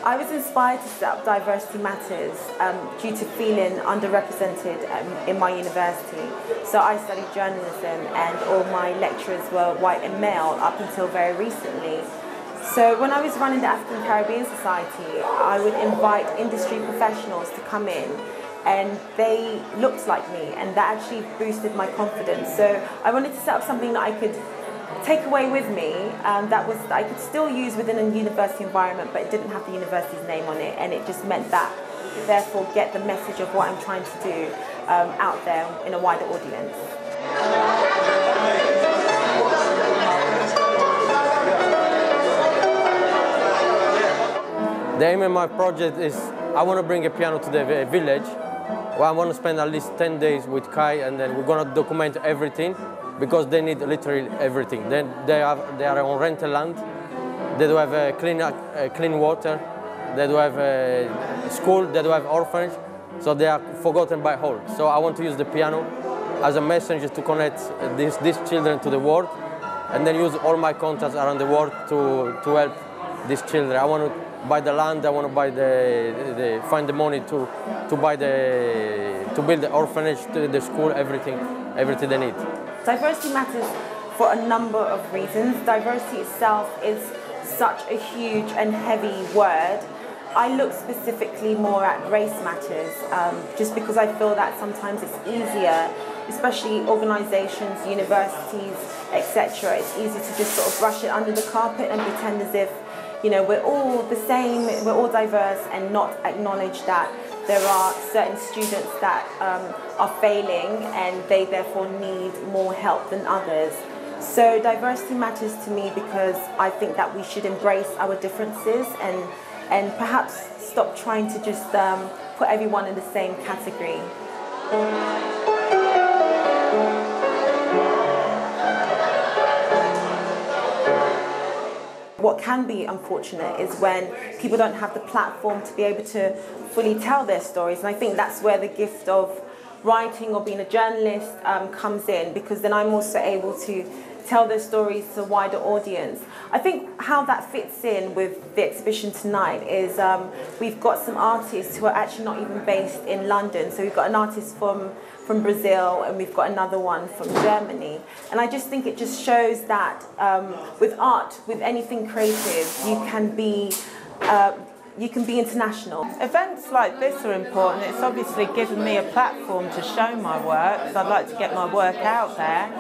I was inspired to set up Diversity Matters due to feeling underrepresented in my university. So I studied journalism and all my lecturers were white and male up until very recently. So when I was running the African Caribbean Society, I would invite industry professionals to come in, and they looked like me, and that actually boosted my confidence. So I wanted to set up something that I could take away with me, that I could still use within a university environment, but it didn't have the university's name on it, and it just meant that therefore get the message of what I'm trying to do out there in a wider audience. The aim of my project is I want to bring a piano to the village. Well, I want to spend at least 10 days with Kai, and then we're going to document everything, because they need literally everything. Then they are on rental land. They do have clean water. They do have a school. They do have orphanage. So they are forgotten by all. So I want to use the piano as a messenger to connect these children to the world, and then use all my contacts around the world to help these children. I want to buy the land. I want to buy find the money to build the orphanage, the school, everything they need. Diversity matters for a number of reasons. Diversity itself is such a huge and heavy word. I look specifically more at race matters, just because I feel that sometimes it's easier, especially organisations, universities, etc. It's easy to just sort of brush it under the carpet and pretend as if, you know, we're all the same, we're all diverse, and not acknowledge that there are certain students that are failing and they therefore need more help than others. So diversity matters to me because I think that we should embrace our differences and perhaps stop trying to just put everyone in the same category. What can be unfortunate is when people don't have the platform to be able to fully tell their stories, and I think that's where the gift of writing or being a journalist comes in, because then I'm also able to tell their stories to a wider audience. I think how that fits in with the exhibition tonight is we've got some artists who are actually not even based in London. So we've got an artist from Brazil, and we've got another one from Germany. And I just think it just shows that with art, with anything creative, you can be international. Events like this are important. It's obviously given me a platform to show my work, so I'd like to get my work out there.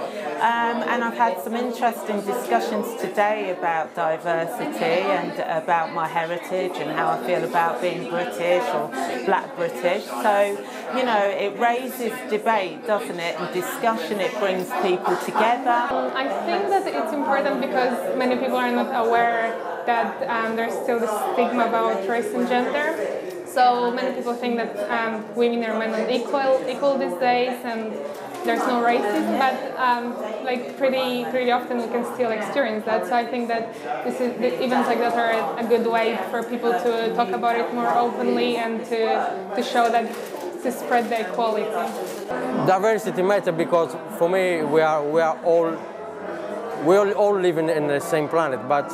And I've had some interesting discussions today about diversity and about my heritage and how I feel about being British or Black British. So, you know, it raises debate, doesn't it, and discussion. It brings people together. I think that it's important because many people are not aware that there's still the stigma about race and gender. So many people think that women and men are equal these days, and there's no racism. But like pretty often we can still experience that. So I think that events like that are a good way for people to talk about it more openly and to show that, to spread the equality. Diversity matters because for me we all live in the same planet, but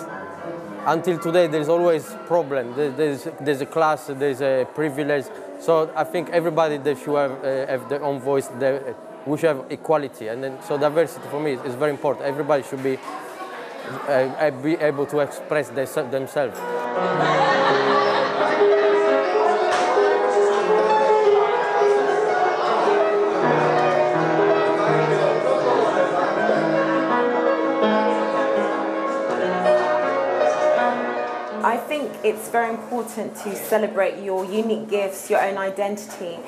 until today, there's always problem. There's a class, there's a privilege. So I think everybody they should have their own voice. We should have equality, and then so diversity for me is very important. Everybody should be able to express themselves. I think it's very important to celebrate your unique gifts, your own identity,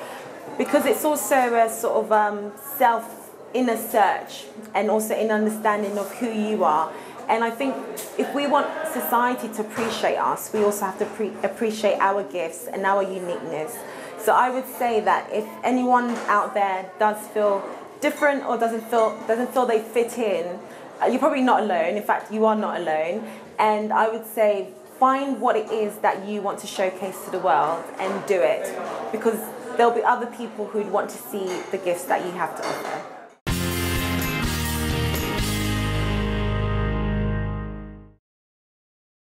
because it's also a sort of inner search and also in understanding of who you are. And I think if we want society to appreciate us, we also have to appreciate our gifts and our uniqueness. So I would say that if anyone out there does feel different or doesn't feel they fit in, you're probably not alone. In fact, you are not alone. And I would say find what it is that you want to showcase to the world and do it, because there'll be other people who'd want to see the gifts that you have to offer.